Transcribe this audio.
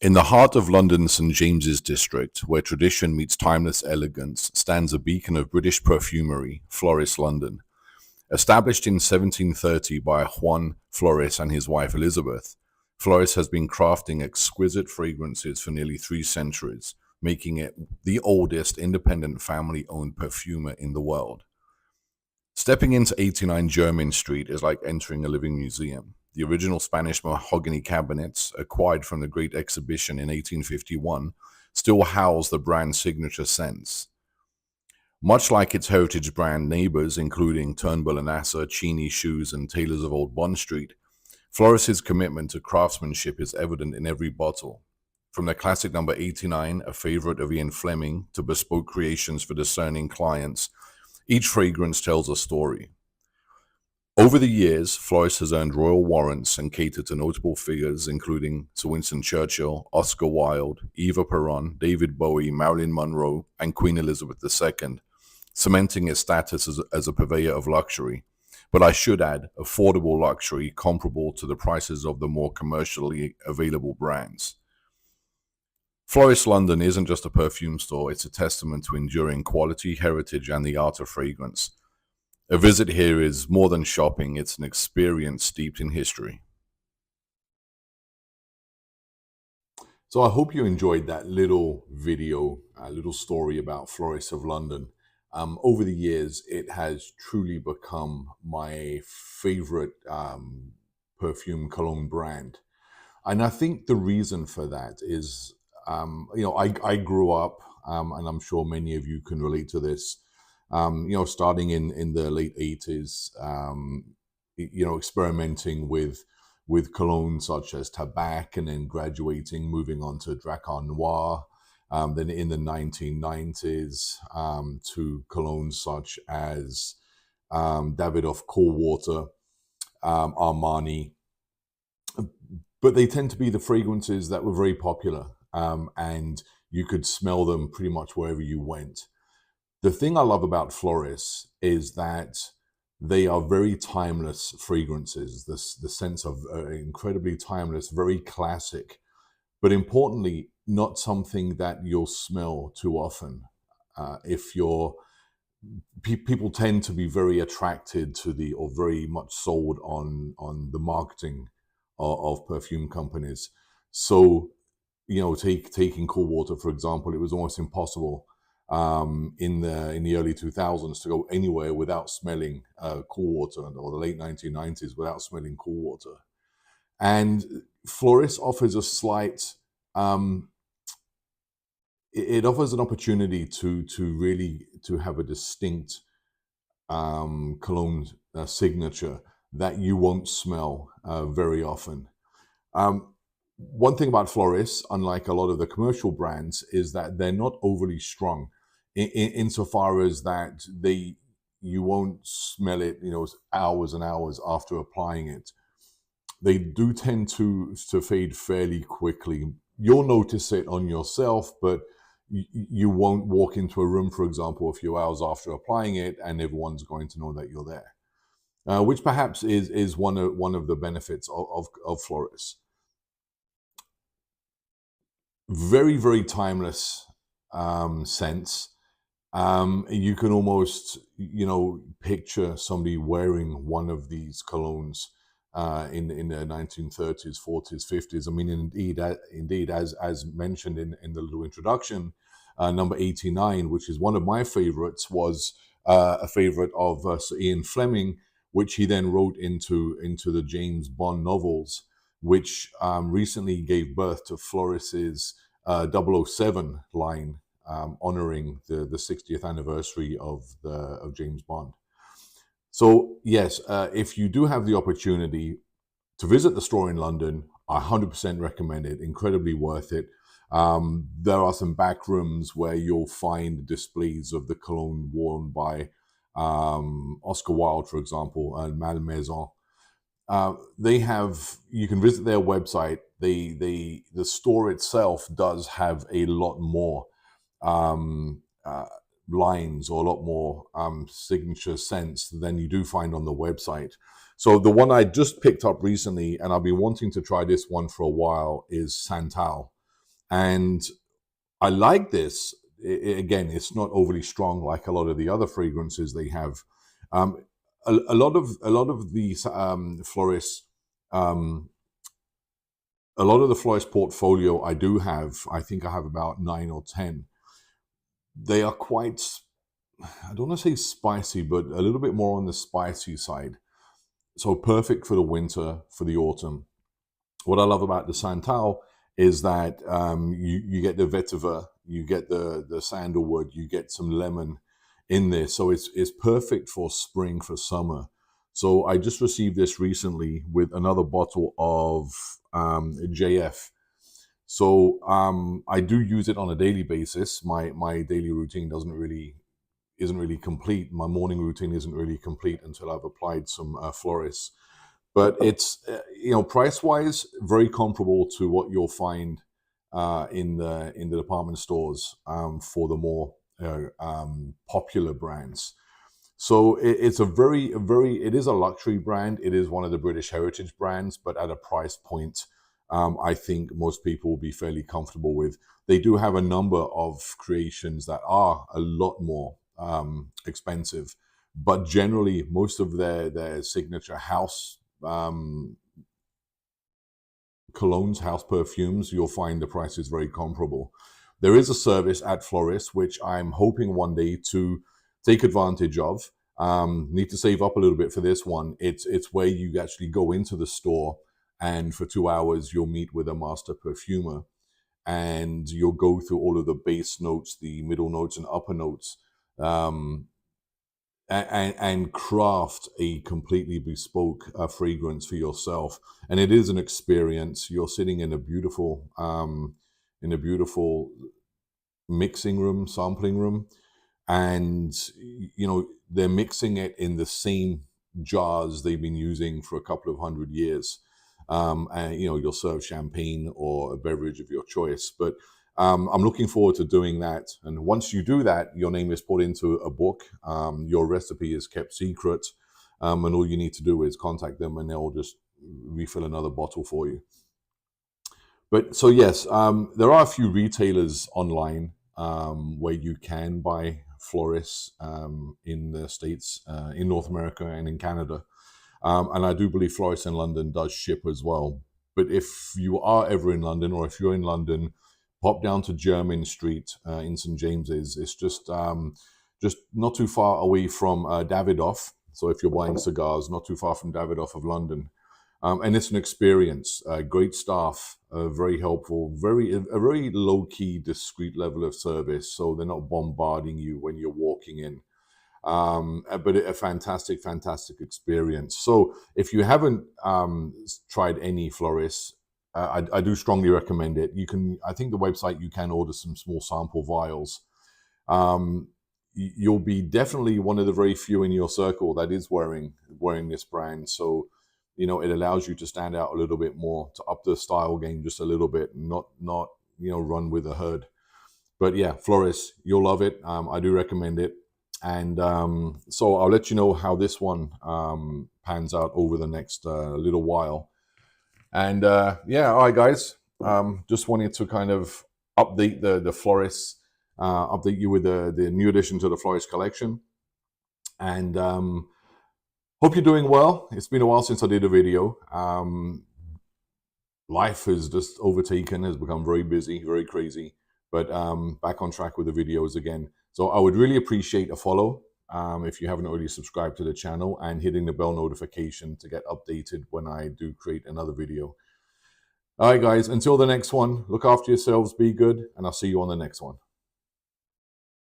In the heart of London's St James's district, where tradition meets timeless elegance, stands a beacon of British perfumery, Floris London. Established in 1730 by Juan Floris and his wife Elizabeth, Floris has been crafting exquisite fragrances for nearly 3 centuries, making it the oldest independent family-owned perfumer in the world. Stepping into 89 Jermyn Street is like entering a living museum. The original Spanish mahogany cabinets, acquired from the Great Exhibition in 1851, still house the brand's signature scents. Much like its heritage brand neighbors, including Turnbull and Asser, Cheney Shoes, and Tailors of Old Bond Street, Floris's commitment to craftsmanship is evident in every bottle. From the classic number 89, a favorite of Ian Fleming, to bespoke creations for discerning clients, each fragrance tells a story. Over the years, Floris has earned royal warrants and catered to notable figures including Sir Winston Churchill, Oscar Wilde, Eva Peron, David Bowie, Marilyn Monroe, and Queen Elizabeth II, cementing its status as a purveyor of luxury. But I should add, affordable luxury comparable to the prices of the more commercially available brands. Floris London isn't just a perfume store, it's a testament to enduring quality, heritage, and the art of fragrance. A visit here is more than shopping, it's an experience steeped in history. So I hope you enjoyed that little video, a little story about Floris of London. Over the years, it has truly become my favorite perfume cologne brand. And I think the reason for that is, I grew up, and I'm sure many of you can relate to this, starting in the late 80s, experimenting with cologne such as Throwback, and then graduating, moving on to Dracar Noir, then in the 1990s to colognes such as Davidoff Cool Water, Armani. But they tend to be the fragrances that were very popular, and you could smell them pretty much wherever you went. The thing I love about Floris is that they are very timeless fragrances. The sense of incredibly timeless, very classic, but importantly, not something that you'll smell too often. People tend to be very attracted to or very much sold on the marketing of perfume companies. So, taking Cool Water, for example, it was almost impossible in the early 2000s to go anywhere without smelling Cool Water, or the late 1990s without smelling Cool Water. And Floris offers a slight, it offers an opportunity to really have a distinct cologne signature that you won't smell very often. One thing about Floris, unlike a lot of the commercial brands, is that they're not overly strong insofar as that you won't smell it, hours and hours after applying it. They do tend to fade fairly quickly. You'll notice it on yourself, but you won't walk into a room, for example, a few hours after applying it, and everyone's going to know that you're there. Which perhaps is one of the benefits of Floris. Very, very timeless scents. You can almost, picture somebody wearing one of these colognes in the 1930s, 40s, 50s. I mean, indeed, as mentioned in the little introduction, number 89, which is one of my favorites, was a favorite of Sir Ian Fleming, which he then wrote into the James Bond novels, which recently gave birth to Floris's 007 line, honoring the 60th anniversary of James Bond. So yes, if you do have the opportunity to visit the store in London, I 100% recommend it. Incredibly worth it. There are some back rooms where you'll find displays of the cologne worn by Oscar Wilde, for example, and Malmaison. You can visit their website. The store itself does have a lot more lines, or a lot more signature scents than you do find on the website. So the one I just picked up recently, and I've been wanting to try this one for a while, is Santal. And I like this. Again, it's not overly strong like a lot of the other fragrances they have. Um, a lot of these florists, um, a lot of the florist portfolio I do have. I think I have about 9 or 10. They are quite, I don't want to say spicy, but a little bit more on the spicy side. So perfect for the winter, for the autumn. What I love about the Santal is that you get the vetiver, you get the sandalwood, you get some lemon in there. So it's perfect for spring, for summer. So I just received this recently with another bottle of JF. So I do use it on a daily basis. My daily routine isn't really complete. My morning routine isn't really complete until I've applied some Floris. But it's price wise very comparable to what you'll find in the department stores for the more popular brands. So it's it is a luxury brand. It is one of the British heritage brands, but at a price point I think most people will be fairly comfortable with. They do have a number of creations that are a lot more expensive, but generally most of their signature house colognes, house perfumes, you'll find the price is very comparable. There is a service at Floris which I'm hoping one day to take advantage of. Need to save up a little bit for this one. It's where you actually go into the store, and for 2 hours you'll meet with a master perfumer, and you'll go through all of the base notes, the middle notes, and upper notes. And craft a completely bespoke fragrance for yourself. And it is an experience. You're sitting in a beautiful mixing room, sampling room, and they're mixing it in the same jars they've been using for a couple of 100 years. And you'll serve champagne or a beverage of your choice. But I'm looking forward to doing that. And once you do that, your name is put into a book. Your recipe is kept secret. And all you need to do is contact them and they'll just refill another bottle for you. But so yes, there are a few retailers online where you can buy Floris in the States, in North America and in Canada. And I do believe Floris in London does ship as well. But if you are ever in London, or if you're in London, pop down to Jermyn Street in St. James's. It's just not too far away from Davidoff. So if you're buying cigars, not too far from Davidoff of London. And it's an experience. Great staff, very helpful, a very low-key, discreet level of service. So they're not bombarding you when you're walking in. But a fantastic experience. So if you haven't tried any Floris, I do strongly recommend it. I think the website, you can order some small sample vials. You'll be definitely one of the very few in your circle that is wearing this brand. So it allows you to stand out a little bit more, to up the style game just a little bit, not run with the herd. But yeah, Floris, you'll love it. I do recommend it. And so I'll let you know how this one pans out over the next little while. And yeah, all right, guys. Just wanted to kind of update the Floris, update you with the new addition to the Floris collection. And hope you're doing well. It's been a while since I did a video. Life has just overtaken, has become very busy, very crazy. But back on track with the videos again. So I would really appreciate a follow if you haven't already subscribed to the channel, and hitting the bell notification to get updated when I do create another video. All right, guys, until the next one, look after yourselves, be good, and I'll see you on the next one.